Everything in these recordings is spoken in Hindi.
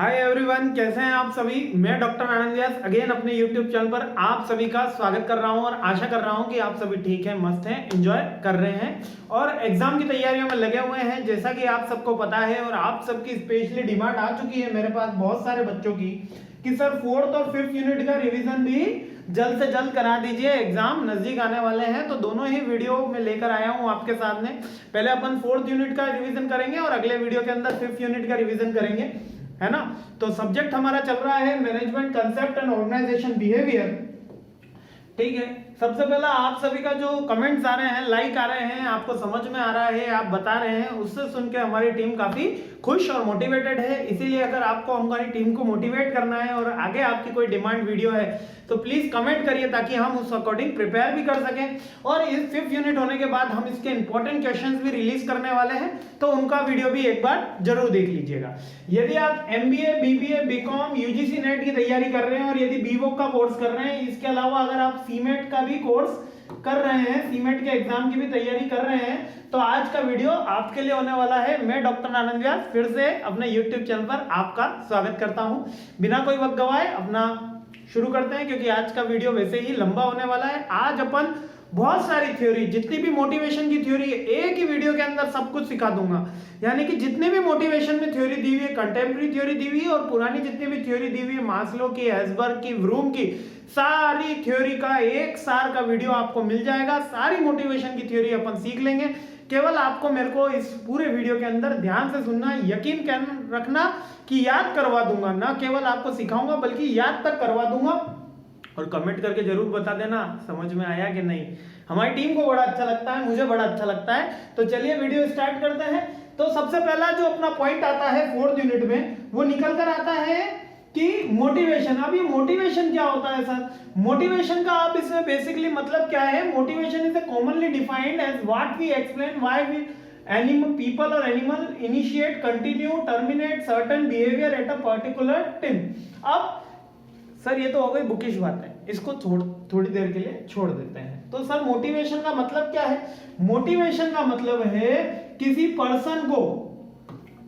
हाय एवरीवन, कैसे हैं आप सभी। मैं डॉक्टर आनंद व्यास अगेन अपने यूट्यूब चैनल पर आप सभी का स्वागत कर रहा हूं और आशा कर रहा हूं कि आप सभी ठीक हैं, मस्त हैं, एंजॉय कर रहे हैं और एग्जाम की तैयारियों में लगे हुए हैं। जैसा कि आप सबको पता है और आप सबकी स्पेशली डिमांड आ चुकी है मेरे पास बहुत सारे बच्चों की कि सर 4th और 5th यूनिट का रिविजन भी जल्द से जल्द करा दीजिए, एग्जाम नजदीक आने वाले हैं। तो दोनों ही वीडियो में लेकर आया हूं आपके सामने। पहले अपन 4th यूनिट का रिवीजन करेंगे और अगले वीडियो के अंदर 5th यूनिट का रिवीजन करेंगे, है ना। तो सब्जेक्ट हमारा चल रहा है management concept and organisation behaviour. ठीक है, सबसे पहला आप सभी का जो कमेंट्स आ रहे हैं, लाइक आ रहे हैं, आपको समझ में आ रहा है, आप बता रहे हैं, उससे सुन के हमारी टीम काफी खुश और मोटिवेटेड है। इसीलिए अगर आपको हमारी टीम को मोटिवेट करना है और आगे आपकी कोई डिमांड वीडियो है तो प्लीज कमेंट करिए ताकि हम उस अकॉर्डिंग प्रिपेयर भी कर सकें। और इस 5th यूनिट होने के बाद हम इसके इंपॉर्टेंट क्वेश्चंस भी रिलीज करने वाले हैं, तो उनका वीडियो भी एक बार जरूर देख लीजिएगा। यदि आप MBA, BBA, BCom, UGC net की तैयारी कर रहे हैं और यदि BVoc का कोर्स कर रहे हैं, इसके अलावा अगर आप CMET का भी कोर्स कर रहे हैं, CMET के एग्जाम की भी तैयारी कर रहे हैं, तो आज का वीडियो आपके लिए होने वाला है। मैं डॉक्टर आनंद व्यास फिर से अपने YouTube चैनल पर आपका स्वागत करता हूं। बिना कोई वक्त गवाए अपना शुरू करते हैं, क्योंकि आज का वीडियो वैसे ही लंबा होने वाला है। आज अपन बहुत सारी थ्योरी, जितनी भी मोटिवेशन की थ्योरी है, एक ही वीडियो के अंदर सब कुछ सिखा दूंगा। यानी कि जितने भी मोटिवेशन में थ्योरी दी हुई है, कंटेम्प्रेरी थ्योरी दी हुई है और पुरानी जितनी भी थ्योरी दी हुई है, मास्लो की, हेल्सबर्ग की, व्रूम की, सारी थ्योरी का एक सार का वीडियो आपको मिल जाएगा। सारी मोटिवेशन की थ्योरी अपन सीख लेंगे। केवल आपको मेरे को इस पूरे वीडियो के अंदर ध्यान से सुनना, यकीन रखना कि याद करवा दूंगा, ना केवल आपको सिखाऊंगा बल्कि याद तक करवा दूंगा। और कमेंट करके जरूर बता देना समझ में आया कि नहीं। हमारी टीम को बड़ा अच्छा लगता है, मुझे बड़ा अच्छा लगता है। तो चलिए वीडियो स्टार्ट करते हैं। तो सबसे पहला जो अपना पॉइंट आता है 4th यूनिट में, वो निकल कर आता है कि मोटिवेशन। अब ये मोटिवेशन क्या होता है सर? मोटिवेशन का आप इसमें बेसिकली मतलब क्या है? Motivation is commonly defined as what we explain why we people or animal initiate, continue, terminate certain behavior at a particular time। अब सर ये तो हो गई बुकिश बात है, इसको थोड़ी देर के लिए छोड़ देते हैं। तो सर मोटिवेशन का मतलब क्या है? मोटिवेशन का मतलब है किसी पर्सन को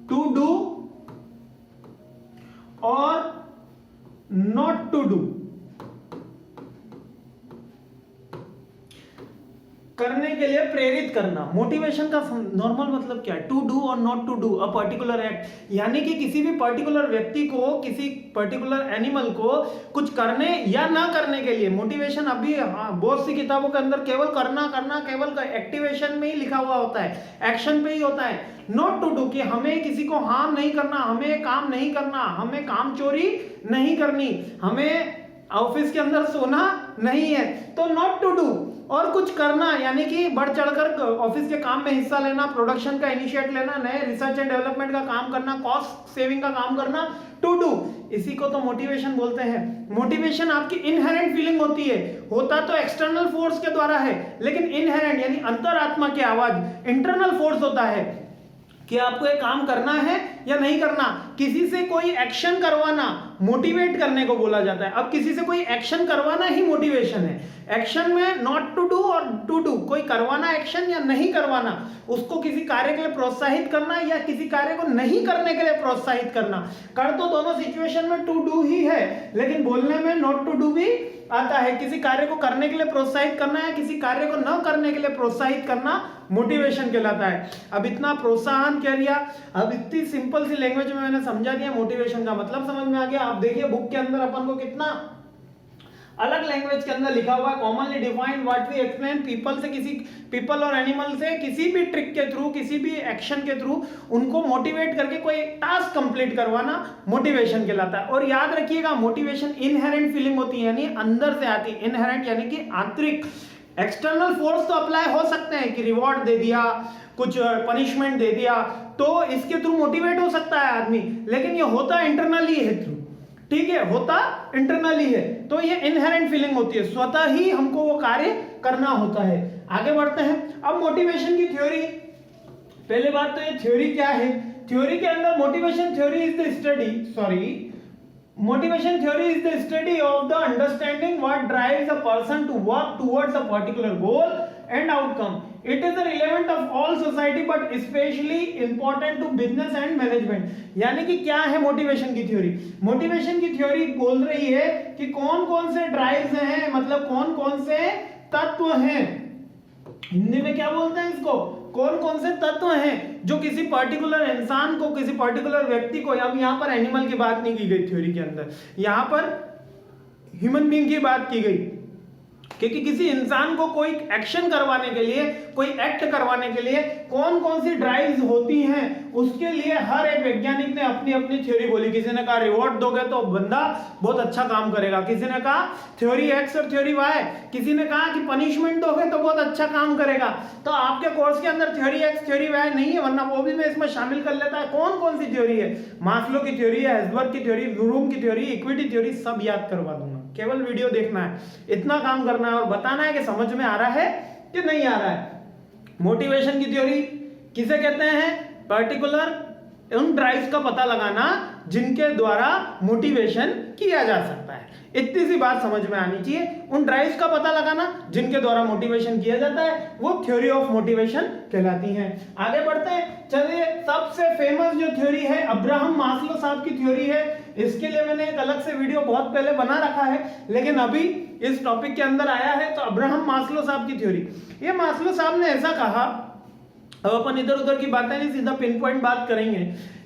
टू डू और नॉट टू डू करने के लिए प्रेरित करना। मोटिवेशन का नॉर्मल मतलब क्या है? टू डू और not to do a particular act. यानी कि किसी भी पर्टिकुलर व्यक्ति को, किसी पर्टिकुलर एनिमल को कुछ करने या ना करने के लिए मोटिवेशन अभी बहुत सी किताबों के अंदर केवल करना करना, केवल एक्टिवेशन में ही लिखा हुआ होता है, एक्शन पे ही होता है। नॉट टू डू कि हमें किसी को हार्म नहीं करना, हमें काम नहीं करना, हमें काम चोरी नहीं करनी, हमें ऑफिस के अंदर सोना नहीं है। तो नॉट टू डू और कुछ करना, यानी कि बढ़ चढ़कर ऑफिस के काम में हिस्सा लेना, प्रोडक्शन का इनिशिएट लेना, नए रिसर्च एंड डेवलपमेंट का काम करना, कॉस्ट सेविंग का काम करना, टू डू, इसी को तो मोटिवेशन बोलते हैं। मोटिवेशन आपकी इनहेरेंट फीलिंग होती है, होता तो एक्सटर्नल फोर्स के द्वारा है, लेकिन इनहेरेंट यानी अंतरात्मा की आवाज, इंटरनल फोर्स होता है कि आपको ये काम करना है या नहीं करना। किसी से कोई एक्शन करवाना मोटिवेट करने को बोला जाता है। अब किसी से कोई एक्शन करवाना ही मोटिवेशन है। एक्शन में नॉट टू डू और टू डू, कोई करवाना एक्शन या नहीं करवाना, उसको किसी कार्य के लिए प्रोत्साहित करना या किसी कार्य को नहीं करने के लिए प्रोत्साहित करना। कर तो दोनों सिचुएशन में टू डू ही है, लेकिन बोलने में नॉट टू डू भी आता है। किसी कार्य को करने के लिए प्रोत्साहित करना या किसी कार्य को न करने के लिए प्रोत्साहित करना मोटिवेशन कहलाता है। अब इतना प्रोत्साहन कर दिया, अब इतनी सिंपल सी लैंग्वेज में मैंने समझा दिया, मोटिवेशन का मतलब समझ में आ गया। आप देखिए बुक के अंदर अपन को कितना अलग लैंग्वेज के अंदर लिखा हुआ है। Commonly defined what we explain, people से, किसी पीपल और एनिमल से किसी भी ट्रिक के थ्रू, किसी भी एक्शन के थ्रू उनको मोटिवेट करके कोई टास्क कंप्लीट करवाना मोटिवेशन कहलाता है। और याद रखिएगा मोटिवेशन इनहेरेंट फीलिंग होती है, यानी अंदर से आती है। इनहेरेंट यानी कि आंतरिक। एक्सटर्नल फोर्स तो अप्लाई हो सकते हैं कि रिवॉर्ड दे दिया, कुछ पनिशमेंट दे दिया, तो इसके थ्रू मोटिवेट हो सकता है आदमी, लेकिन ये होता इंटरनली है थ्रू। ठीक है, होता इंटरनली है, तो ये इनहेरेंट फीलिंग होती है, स्वतः ही हमको वो कार्य करना होता है। आगे बढ़ते हैं। अब मोटिवेशन की थ्योरी, पहले बात तो ये थ्योरी क्या है? थ्योरी के अंदर motivation theory is the study, motivation theory is the study of the understanding what drives a person to work towards a particular goal and outcome। It is relevant of all society but specially important to business and management. यानी कि क्या है मोटिवेशन की थ्योरी? मोटिवेशन की थ्योरी बोल रही है कि कौन कौन से ड्राइव्स हैं, मतलब कौन कौन से तत्व हैं, हिंदी में क्या बोलते हैं इसको, कौन कौन से तत्व हैं जो किसी पर्टिकुलर इंसान को, किसी पर्टिकुलर व्यक्ति को, अब यहां पर एनिमल की बात नहीं की गई थ्योरी के अंदर, यहां पर ह्यूमन बीइंग की बात की गई, क्योंकि किसी इंसान को कोई एक्शन करवाने के लिए, कोई एक्ट करवाने के लिए कौन कौन सी ड्राइव्स होती हैं, उसके लिए हर एक वैज्ञानिक ने अपनी अपनी थ्योरी बोली। किसी ने कहा रिवॉर्ड दोगे तो बंदा बहुत अच्छा काम करेगा, किसी ने कहा थ्योरी एक्स और थ्योरी वाई, किसी ने कहा कि पनिशमेंट दोगे तो बहुत अच्छा काम करेगा। तो आपके कोर्स के अंदर थ्योरी एक्स थ्योरी वाई नहीं है, वरना वो भी मैं इसमें शामिल कर लेता है। कौन कौन सी थ्योरी है? मास्लो की थ्योरी है, हेज़बर्ग की थ्योरी, ब्लूम की थ्योरी, इक्विटी थ्योरी, सब याद करवा दूंगा। केवल वीडियो देखना है, इतना काम करना है और बताना है कि समझ में आ रहा है कि नहीं आ रहा है। मोटिवेशन की थ्योरी किसे कहते हैं? पर्टिकुलर उन ड्राइव्स का पता लगाना जिनके द्वारा मोटिवेशन किया जा सकता है। इतनी सी बात समझ में आनी चाहिए। उन ड्राइव्स का पता लगाना जिनके द्वारा मोटिवेशन किया जाता है वो थ्योरी ऑफ मोटिवेशन कहलाती है। आगे बढ़ते हैं, चलिए सबसे फेमस जो थ्योरी है अब्राहम मास्लो साहब की थ्योरी है। इसके लिए मैंने एक अलग से वीडियो बहुत पहले बना रखा है, लेकिन अभी इस टॉपिक के अंदर आया है तो अब्राहम मास्लो साहब की थ्योरी। ये मास्लो साहब ने ऐसा कहा, अब अपन इधर उधर की बातें नहीं, सीधा पिन पॉइंट बात करेंगे।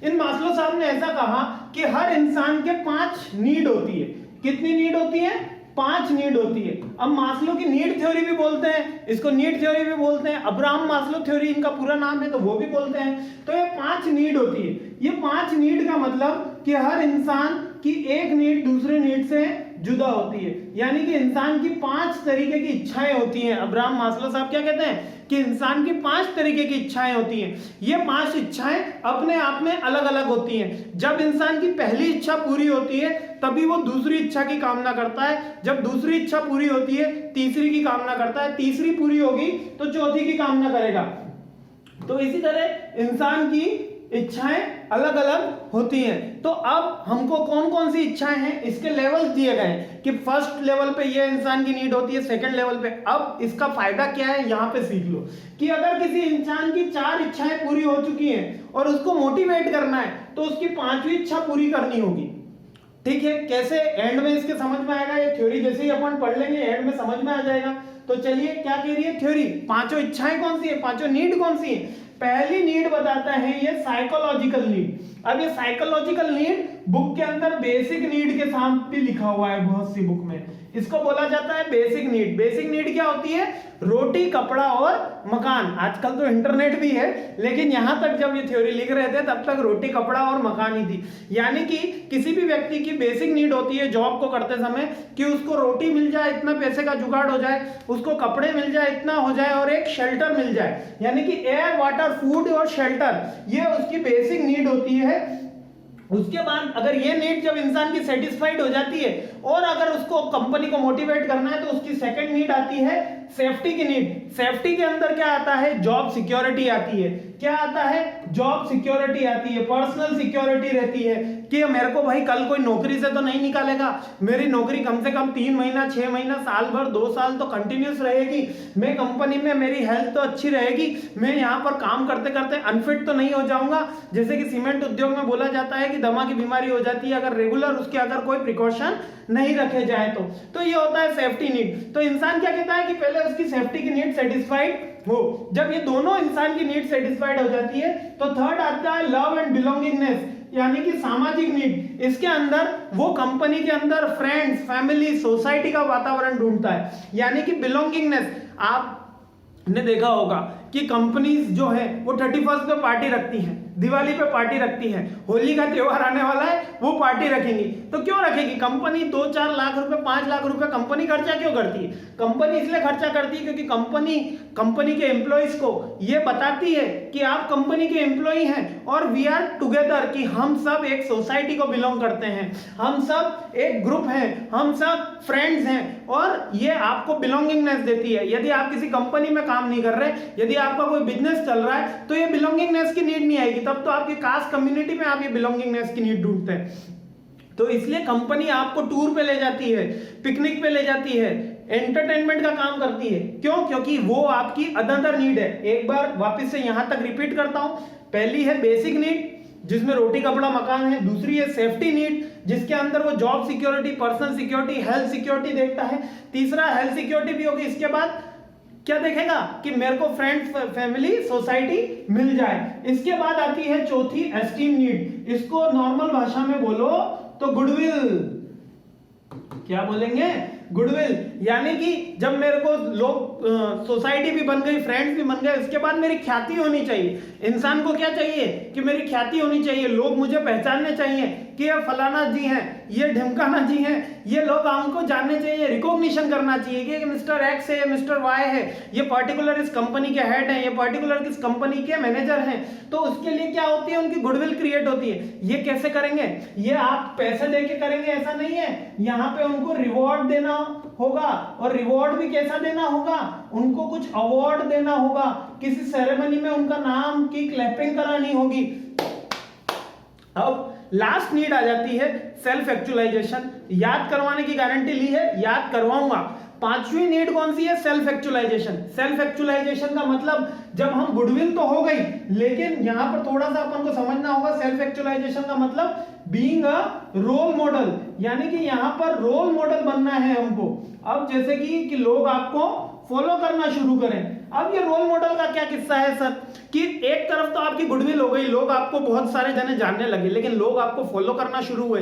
इन मास्लो साहब ने ऐसा कहा कि हर इंसान के 5 नीड होती है। कितनी नीड होती है? 5 नीड होती है। अब मास्लो की नीड थ्योरी भी बोलते हैं, इसको नीड थ्योरी भी बोलते हैं, अब्राहम मास्लो थ्योरी इनका पूरा नाम है तो वो भी बोलते हैं। तो ये 5 नीड होती है। ये 5 नीड का मतलब कि हर इंसान की एक नीड दूसरे नीड से जुदा होती है, यानी कि इंसान की 5 तरीके की इच्छाएं होती हैं। अब्राहम मास्लो साहब क्या कहते हैं कि इंसान की 5 तरीके की इच्छाएं होती हैं। ये 5 इच्छाएं अपने आप में अलग अलग होती हैं। जब इंसान की पहली इच्छा पूरी होती है तभी वो दूसरी इच्छा की कामना करता है, जब दूसरी इच्छा पूरी होती है तीसरी की कामना करता है, तीसरी पूरी होगी तो चौथी की कामना करेगा। तो इसी तरह इंसान की इच्छाएं अलग अलग होती हैं। तो अब हमको कौन कौन सी इच्छाएं हैं इसके लेवल्स दिए गए हैं कि फर्स्ट लेवल पे ये इंसान की नीड होती है, सेकंड लेवल पे। अब इसका फायदा क्या है यहाँ पे सीख लो कि अगर किसी इंसान की 4 इच्छाएं पूरी हो चुकी हैं और उसको मोटिवेट करना है तो उसकी 5वीं इच्छा पूरी करनी होगी। ठीक है, कैसे? एंड में इसके समझ में आएगा। ये थ्योरी जैसे ही अपन पढ़ लेंगे एंड में समझ में आ जाएगा। तो चलिए क्या कह रही है थ्योरी? 5 इच्छाएं कौन सी है, 5 नीड कौन सी है? पहली नीड बताता है ये साइकोलॉजिकल नीड। अब ये साइकोलॉजिकल नीड बुक के अंदर बेसिक नीड के साथ भी लिखा हुआ है, बहुत सी बुक में इसको बोला जाता है बेसिक नीड। बेसिक नीड क्या होती है? रोटी, कपड़ा और मकान। आजकल तो इंटरनेट भी है, लेकिन यहां तक जब ये थ्योरी लिख रहे थे तब तक रोटी, कपड़ा और मकान ही थी। यानी कि किसी भी व्यक्ति की बेसिक नीड होती है जॉब को करते समय कि उसको रोटी मिल जाए, इतना पैसे का जुगाड़ हो जाए, उसको कपड़े मिल जाए, इतना हो जाए, और एक शेल्टर मिल जाए। यानी कि एयर, वाटर, फूड और शेल्टर, ये उसकी बेसिक नीड होती है। उसके बाद अगर ये नीड जब इंसान की सेटिस्फाइड हो जाती है और अगर उसको कंपनी को मोटिवेट करना है तो उसकी सेकंड नीड आती है सेफ्टी की नीड। सेफ्टी के अंदर क्या आता है? जॉब सिक्योरिटी आती है। क्या आता है? जॉब सिक्योरिटी आती है, पर्सनल सिक्योरिटी रहती है कि मेरे को भाई कल कोई नौकरी से तो नहीं निकालेगा, मेरी नौकरी कम से कम 3 महीना, 6 महीना, साल भर, 2 साल तो कंटिन्यूस रहेगी। मैं कंपनी में, मेरी हेल्थ तो अच्छी रहेगी, मैं यहाँ पर काम करते करते अनफिट तो नहीं हो जाऊंगा। जैसे कि सीमेंट उद्योग में बोला जाता है कि दमा की बीमारी हो जाती है अगर रेगुलर उसके अगर कोई प्रिकॉशन नहीं रखे जाए तो ये होता है सेफ्टी नीड। तो इंसान क्या कहता है कि पहले उसकी सेफ्टी की नीड सेटिस्फाइड हो। जब ये दोनों इंसान की नीड सेटिस्फाइड हो जाती है तो थर्ड आता है लव एंड बिलोंगिंगनेस, यानी कि सामाजिक नीड। इसके अंदर वो कंपनी के अंदर फ्रेंड्स, फैमिली, सोसाइटी का वातावरण ढूंढता है, यानी कि बिलोंगिंगनेस। आपने देखा होगा कि कंपनीज जो है वो 31st पे पार्टी रखती हैं, दिवाली पे पार्टी रखती है, होली का त्योहार आने वाला है वो पार्टी रखेंगी। तो क्यों रखेगी? कंपनी 2-4 लाख रुपए, 5 लाख रुपए कंपनी खर्चा क्यों करती है? कंपनी इसलिए खर्चा करती है क्योंकि कंपनी के एम्प्लॉइज को ये बताती है कि आप कंपनी के एम्प्लॉय हैं और वी आर टुगेदर, कि हम सब एक सोसाइटी को बिलोंग करते हैं, हम सब एक ग्रुप हैं, हम सब फ्रेंड्स हैं, और ये आपको बिलोंगिंगनेस देती है। यदि आप किसी कंपनी में काम नहीं कर रहे, यदि आपका कोई बिजनेस चल रहा है तो ये बिलोंगिंगनेस की नीड नहीं आएगी, तब तो आपकी कास्ट कम्युनिटी में आप ये बिलोंगिंगनेस की नीड ढूंढते हैं। तो इसलिए कंपनी आपको टूर पे ले जाती है, पिकनिक पे ले जाती है, एंटरटेनमेंट का काम करती है। क्यों? क्योंकि वो आपकी अदर नीड है। एक बार वापस से यहां तक रिपीट करता हूं। पहली है बेसिक नीड जिसमें रोटी कपड़ा मकान है, दूसरी है सेफ्टी नीड जिसके अंदर वो job security, personal security, health security देखता है, तीसरा हेल्थ सिक्योरिटी भी होगी। इसके बाद क्या देखेगा कि मेरे को फ्रेंड्स, फैमिली, सोसाइटी मिल जाए। इसके बाद आती है चौथी एस्टीम नीड। इसको नॉर्मल भाषा में बोलो तो गुडविल। क्या बोलेंगे? गुडविल। यानी कि जब मेरे को लोग, सोसाइटी भी बन गई, फ्रेंड्स भी बन गए, उसके बाद मेरी ख्याति होनी चाहिए। इंसान को क्या चाहिए कि मेरी ख्याति होनी चाहिए, लोग मुझे पहचानने चाहिए कि ये फलाना जी हैं, ये ढिमकाना जी हैं, ये लोग हमको जानने चाहिए, रिकॉग्निशन करना चाहिए कि मिस्टर एक्स है, मिस्टर वाई है, ये पर्टिकुलर इस कंपनी के हेड हैं, ये पर्टिकुलर किस कंपनी के मैनेजर हैं। तो उसके लिए क्या होती है? उनकी गुडविल क्रिएट होती है। ये कैसे करेंगे? ये आप पैसे देके करेंगे ऐसा नहीं है, यहाँ पे उनको रिवॉर्ड देना होगा। और रिवॉर्ड भी कैसा देना होगा? उनको कुछ अवार्ड देना होगा, किसी सेरेमनी में उनका नाम की क्लैपिंग करानी होगी। अब लास्ट नीड आ जाती है सेल्फ एक्चुअलाइजेशन। याद करवाने की गारंटी ली है, याद करवाऊंगा। पांचवी नीड कौन सी है? Self actualisation. सेल्फ एक्चुअलाइजेशन का मतलब जब हम गुडविल तो हो गई, लेकिन यहां पर थोड़ा सा अपन को समझना होगा। सेल्फ एक्चुअलाइजेशन का मतलब बीइंग अ रोल मॉडल, यानी कि यहां पर रोल मॉडल बनना है हमको। अब जैसे कि लोग आपको फॉलो करना शुरू करें। अब ये रोल मॉडल का क्या किस्सा है सर कि एक तरफ तो आपकी गुडविल हो गई, लोग आपको बहुत सारे जने जानने लगे, लेकिन लोग आपको फॉलो करना शुरू हुए।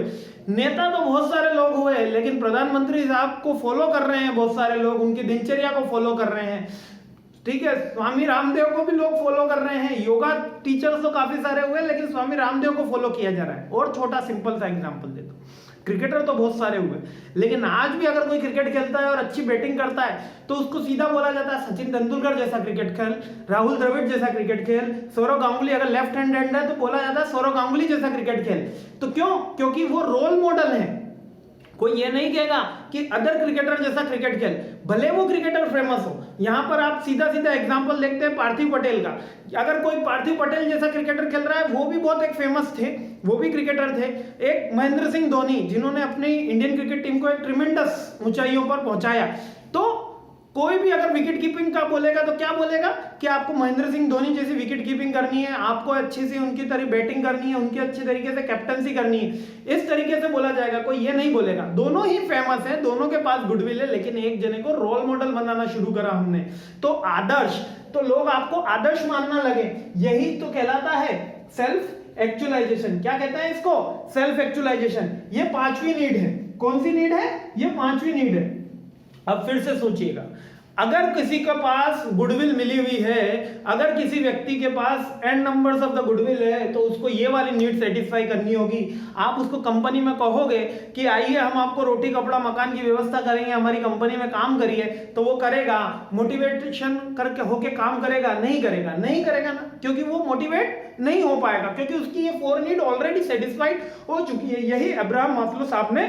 नेता तो बहुत सारे लोग हुए, लेकिन प्रधानमंत्री साहब को फॉलो कर रहे हैं बहुत सारे लोग, उनकी दिनचर्या को फॉलो कर रहे हैं। ठीक है, स्वामी रामदेव को भी लोग फॉलो कर रहे हैं। योगा टीचर्स तो काफी सारे हुए, लेकिन स्वामी रामदेव को फॉलो किया जा रहा है। और छोटा सिंपल सा एग्जांपल देता हूं, क्रिकेटर तो बहुत सारे हुए, लेकिन आज भी अगर कोई क्रिकेट खेलता है और अच्छी बैटिंग करता है तो उसको सीधा बोला जाता है सचिन तेंदुलकर जैसा क्रिकेट खेल, राहुल द्रविड़ जैसा क्रिकेट खेल, सौरव गांगुली अगर लेफ्ट हैंड है तो बोला जाता है सौरव गांगुली जैसा क्रिकेट खेल। तो क्यों? क्योंकि वो रोल मॉडल है। कोई ये नहीं कहेगा कि अदर क्रिकेटर जैसा क्रिकेट खेल, भले वो क्रिकेटर फेमस हो। यहां पर आप सीधा सीधा एग्जांपल देखते हैं पार्थिव पटेल का। अगर कोई पार्थिव पटेल जैसा क्रिकेटर खेल रहा है, वो भी बहुत एक फेमस थे, वो भी क्रिकेटर थे। एक महेंद्र सिंह धोनी जिन्होंने अपनी इंडियन क्रिकेट टीम को एक ट्रिमेंडस ऊंचाइयों पर पहुंचाया। तो कोई भी अगर विकेट कीपिंग का बोलेगा तो क्या बोलेगा कि आपको महेंद्र सिंह धोनी जैसी विकेट कीपिंग करनी है, आपको अच्छी सी उनकी तरह बैटिंग करनी है, उनकी अच्छी तरीके से कैप्टनसी करनी है, इस तरीके से बोला जाएगा। कोई ये नहीं बोलेगा। दोनों ही फेमस है, दोनों के पास गुडविल है, लेकिन एक जने को रोल मॉडल बनाना शुरू करा हमने। तो आदर्श, तो लोग आपको आदर्श मानना लगे, यही तो कहलाता है सेल्फ एक्चुअलाइजेशन। क्या कहता है इसको? Self actualisation. ये पांचवी नीड है। कौन सी नीड है? ये पांचवी नीड है। अब फिर से सोचिएगा, अगर किसी के पास गुडविल मिली हुई है, अगर किसी व्यक्ति के पास n numbers of the goodwill है, तो उसको ये वाली नीड सेटिस्फाई करनी होगी। आप उसको कंपनी में कहोगे कि आइए हम आपको रोटी कपड़ा मकान की व्यवस्था करेंगे, हमारी कंपनी में काम करिए, तो वो करेगा? मोटिवेशन करके होके काम करेगा? नहीं करेगा, नहीं करेगा ना, क्योंकि वो मोटिवेट नहीं हो पाएगा, क्योंकि उसकी ये 4 नीड ऑलरेडी सेटिस्फाइड हो चुकी है। यही अब्राहम मास्लो साहब ने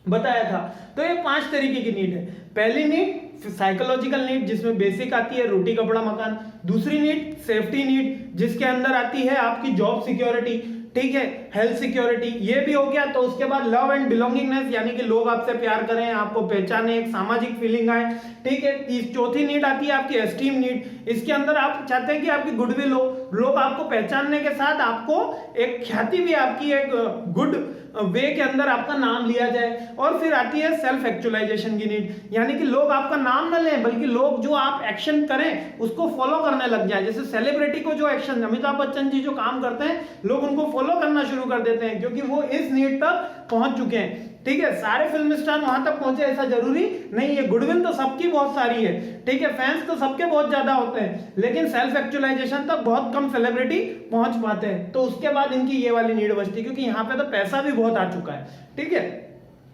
बताया था। तो ये 5 तरीके की नीड है। पहली नीड साइकोलॉजिकल नीड, जिसमें बेसिक आती है रोटी कपड़ा मकान। दूसरी नीड सेफ्टी नीड, जिसके अंदर आती है आपकी जॉब सिक्योरिटी, ठीक है, हेल्थ सिक्योरिटी, ये भी हो गया। तो उसके बाद लव एंड बिलोंगिंगनेस, यानी कि लोग आपसे प्यार करें, आपको पहचाने, एक सामाजिक फीलिंग आए, ठीक है। चौथी नीड आती है आपकी एस्टीम नीड। इसके अंदर आप चाहते हैं कि आपकी गुडविल हो, लोग आपको पहचानने के साथ आपको एक ख्याति भी, आपकी एक गुड वे के अंदर आपका नाम लिया जाए। और फिर आती है सेल्फ एक्चुअलाइजेशन की नीड, यानी कि लोग आपका नाम न लें, बल्कि लोग जो आप एक्शन करें उसको फॉलो करने लग जाए। जैसे सेलिब्रिटी को जो एक्शन, अमिताभ बच्चन जी जो काम करते हैं, लोग उनको फॉलो करना शुरू कर देते हैं, क्योंकि वो इस नीड तक पहुंच चुके हैं। ठीक है, सारे फिल्म स्टार वहां तक पहुंचे ऐसा जरूरी नहीं है। गुडविल तो सबकी बहुत सारी है, ठीक है, फैंस तो सबके बहुत ज्यादा होते हैं, लेकिन सेल्फ एक्चुअलाइजेशन तक बहुत कम सेलिब्रिटी पहुंच पाते हैं। तो उसके बाद इनकी ये वाली नीड बचती है, क्योंकि यहाँ पे तो पैसा भी बहुत आ चुका है, ठीक है,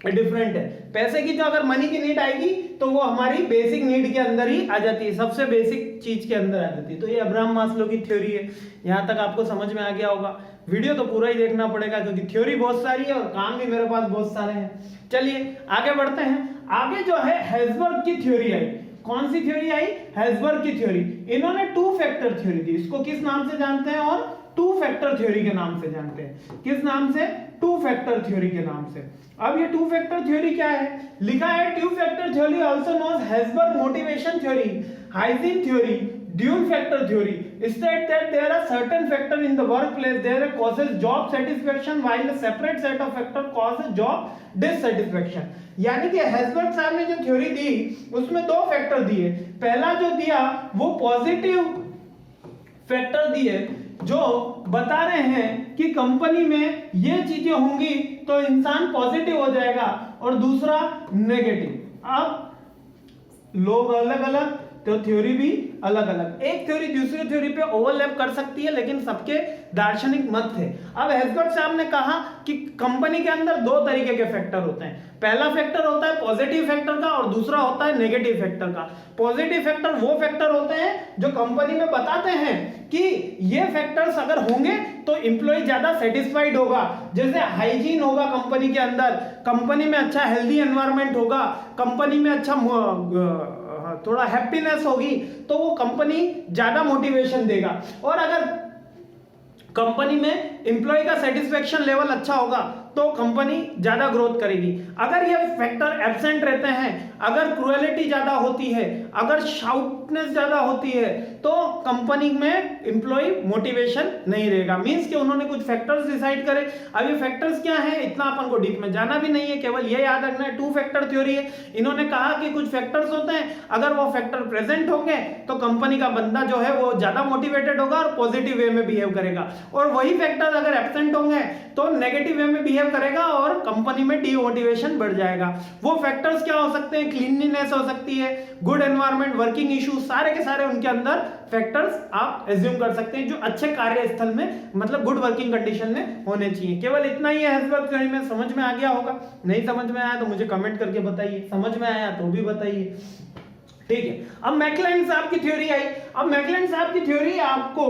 डिफरेंट है। पैसे की जो अगर मनी की नीड आएगी तो वो हमारी बेसिक नीड के अंदर ही आ जाती है, सबसे बेसिक चीज के अंदर आ जाती है। तो ये अब्राहम मास्लो की थ्योरी है। यहाँ तक आपको समझ में आ गया होगा। वीडियो तो पूरा ही देखना पड़ेगा, क्योंकि थ्योरी बहुत सारी है और काम भी मेरे पास बहुत सारे हैं। चलिए आगे बढ़ते हैं। आगे जो है हेज़बर्ग की थ्योरी आई। कौन सी थ्योरी आई? हेज़बर्ग की थ्योरी। इन्होंने 2 फैक्टर थ्योरी दी। इसको किस नाम से जानते हैं? और 2 फैक्टर थ्योरी के नाम से जानते हैं। किस नाम से? टू फैक्टर थ्योरी के नाम से। अब ये टू फैक्टर थ्योरी क्या है, लिखा है two factor theory also known Herzberg motivation theory, hygiene theory, dual factor theory state that there are certain factor in the workplace there causes job satisfaction while a separate set of factor causes job dissatisfaction। यानी कि हेल्सबर्ग साहब ने जो थ्योरी दी उसमें दो फैक्टर दिए, पहला जो दिया वो पॉजिटिव फैक्टर दिए जो बता रहे हैं कि कंपनी में ये चीजें होंगी तो इंसान पॉजिटिव हो जाएगा, और दूसरा नेगेटिव। अब लोग अलग अलग तो थ्योरी भी अलग अलग, एक थ्योरी दूसरी थ्योरी पे ओवरलैप कर सकती है लेकिन सबके दार्शनिक मत थे। अब हेल्सबर्ग साहब ने कहा कि कंपनी के अंदर दो तरीके के फैक्टर होते हैं, पहला फैक्टर होता है पॉजिटिव फैक्टर का और दूसरा होता है नेगेटिव फैक्टर का। पॉजिटिव फैक्टर वो फैक्टर होते हैं जो कंपनी में बताते हैं कि ये फैक्टर्स अगर होंगे तो एम्प्लॉय ज्यादा सेटिस्फाइड होगा, जैसे हाइजीन होगा कंपनी के अंदर, कंपनी में अच्छा हेल्दी एनवायरनमेंट होगा, कंपनी में अच्छा थोड़ा हैप्पीनेस होगी तो वो कंपनी ज्यादा मोटिवेशन देगा, और अगर कंपनी में एम्प्लॉय का सेटिस्फेक्शन लेवल अच्छा होगा तो कंपनी ज्यादा ग्रोथ करेगी। अगर ये फैक्टर एब्सेंट रहते हैं, अगर क्रूएलिटी ज्यादा होती है, अगर शाउटनेस ज्यादा होती है तो कंपनी में एम्प्लॉय मोटिवेशन नहीं रहेगा। मींस कि उन्होंने कुछ फैक्टर्स डिसाइड करे। अब ये फैक्टर्स क्या है इतना अपन को डीप में जाना भी नहीं है, केवल ये याद रखना है टू फैक्टर थ्योरी है। इन्होंने कहा कि कुछ फैक्टर्स होते हैं, अगर वो फैक्टर प्रेजेंट होंगे तो कंपनी का बंदा जो है वो ज्यादा मोटिवेटेड होगा और पॉजिटिव वे में बिहेव करेगा, और वही फैक्टर अगर एब्सेंट होंगे तो नेगेटिव वे में बिहेव करेगा और कंपनी में डीमोटिवेशन बढ़ जाएगा। वो फैक्टर्स क्या हो सकते हैं, क्लीनलीनेस हो सकती है, गुड एनवायरनमेंट, वर्किंग इश्यूज, सारे के सारे उनके अंदर फैक्टर्स आप एज्यूम कर सकते हैं जो अच्छे कार्यस्थल में मतलब गुड वर्किंग कंडीशन में होने चाहिए। केवल इतना ही है हेल्सबर्ग थ्योरी में, समझ में आ गया होगा, नहीं समझ में आया तो मुझे कमेंट करके बताइए, समझ में आया तो भी बताइए, ठीक है। अब मैकलेलन साहब की थ्योरी आई। अब मैकलेलन साहब की थ्योरी आपको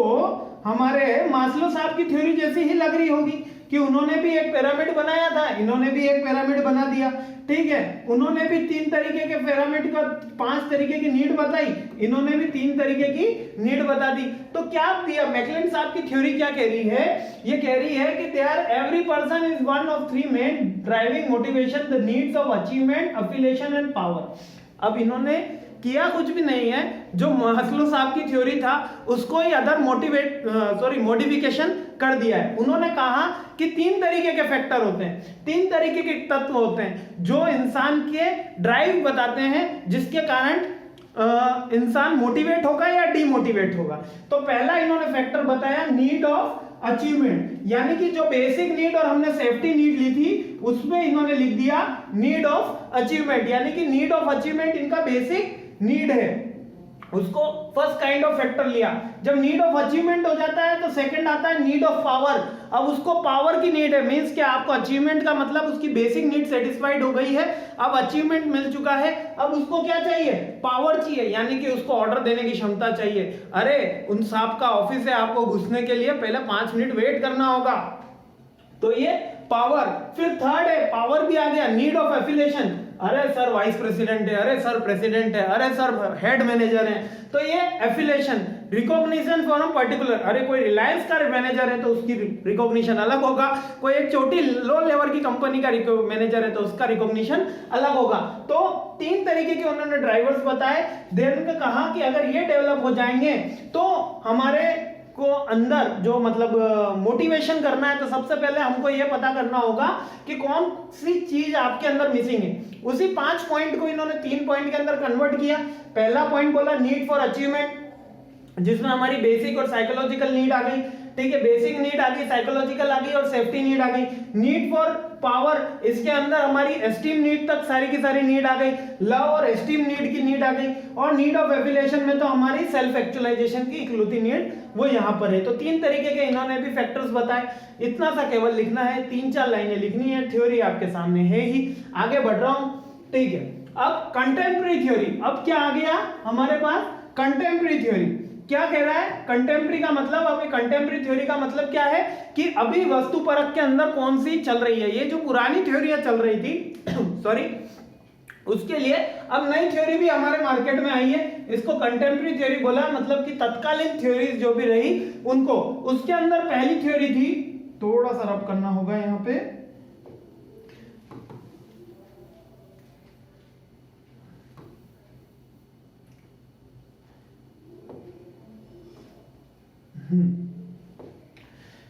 हमारे मास्लो साहब की थ्योरी जैसी ही लग रही होगी कि उन्होंने भी एक पिरामिड बनाया था, इन्होंने भी एक पिरामिड बना दिया, ठीक है। उन्होंने भी 3 तरीके के पिरामिड का 5 तरीके की नीड बताई, इन्होंने भी 3 तरीके की नीड बता दी। तो क्या दिया मैकलेलन साहब की थ्योरी क्या कह रही है, ये कह रही है कि there every person is one of 3 main driving motivation, the needs of achievement, affiliation and power. अब इन्होंने किया कुछ भी नहीं है, जो मास्लो साहब की थ्योरी था उसको ही अदर मॉडिफिकेशन कर दिया है। उन्होंने कहा कि 3 तरीके के फैक्टर होते हैं, 3 तरीके के तत्व होते हैं जो इंसान के ड्राइव बताते हैं, जिसके कारण इंसान मोटिवेट होगा या डीमोटिवेट होगा। तो पहला इन्होंने फैक्टर बताया नीड ऑफ अचीवमेंट, यानी कि जो बेसिक नीड और हमने सेफ्टी नीड ली थी उसमें इन्होंने लिख दिया नीड ऑफ अचीवमेंट, यानी कि नीड ऑफ अचीवमेंट इनका बेसिक नीड है, उसको फर्स्ट काइंड ऑफ फैक्टर लिया। जब नीड ऑफ अचीवमेंट हो जाता है तो सेकंड आता है नीड ऑफ पावर। अब उसको पावर की नीड है, मींस कि आपको अचीवमेंट का मतलब उसकी बेसिक नीड सेटिस्फाइड हो गई है, अब अचीवमेंट मिल चुका है, अब उसको क्या चाहिए, पावर चाहिए, यानी कि उसको ऑर्डर देने की क्षमता चाहिए। अरे उन साहब का ऑफिस है, आपको घुसने के लिए पहले 5 मिनट वेट करना होगा, तो ये पावर। फिर थर्ड है, पावर भी आ गया, नीड ऑफ एफिलिएशन, अरे सर वाइस प्रेसिडेंट है, अरे सर प्रेसिडेंट है, अरे सर हेड मैनेजर है, तो ये एफिलिएशन। रिकॉग्निशन फ्रॉम पर्टिकुलर, अरे कोई रिलायंस का मैनेजर है तो उसकी रिकॉग्निशन अलग होगा, कोई एक छोटी लो लेवल की कंपनी का मैनेजर है तो उसका रिकॉग्निशन अलग होगा। तो 3 तरीके के उन्होंने ड्राइवर्स बताए। देन उन्होंने कहा कि अगर ये डेवलप हो जाएंगे तो हमारे को अंदर जो मतलब मोटिवेशन करना है तो सबसे पहले हमको ये पता करना होगा कि कौन सी चीज आपके अंदर मिसिंग है। उसी 5 पॉइंट को इन्होंने 3 पॉइंट के अंदर कन्वर्ट किया। पहला पॉइंट बोला नीड फॉर अचीवमेंट, जिसमें हमारी बेसिक और साइकोलॉजिकल नीड आ गई, ठीक है, बेसिक नीड आ गई, साइकोलॉजिकल आ गई और सेफ्टी नीड आ गई। नीड फॉर पावर, इसके अंदर हमारी एस्टीम नीड तक सारी की सारी नीड आ गई, लव और एस्टीम नीड की नीड आ गई, और नीड ऑफ एफिलिएशन में तो हमारी सेल्फ एक्चुअलाइजेशन की इकलौती नीड वो यहाँ पर है। तो 3 तरीके के इन्होंने भी फैक्टर्स बताए। इतना सा केवल लिखना है, 3-4 लाइनें लिखनी है, थ्योरी आपके सामने है ही। आगे बढ़ रहा हूं, ठीक है। अब कंटेम्प्रेरी थ्योरी, अब क्या आ गया हमारे पास, कंटेम्प्रेरी थ्योरी क्या कह रहा है, कंटेम्प्रेरी का मतलब, अभी कंटेम्प्रेरी थ्योरी का मतलब क्या है कि अभी वस्तु परख के अंदर कौन सी चल रही है। ये जो पुरानी थ्योरियां चल रही थी सॉरी, उसके लिए अब नई थ्योरी भी हमारे मार्केट में आई है, इसको कंटेम्प्रेरी थ्योरी बोला, मतलब कि तत्कालीन थ्योरीज जो भी रही उनको। उसके अंदर पहली थ्योरी थी, थोड़ा सा रब करना होगा यहाँ पे,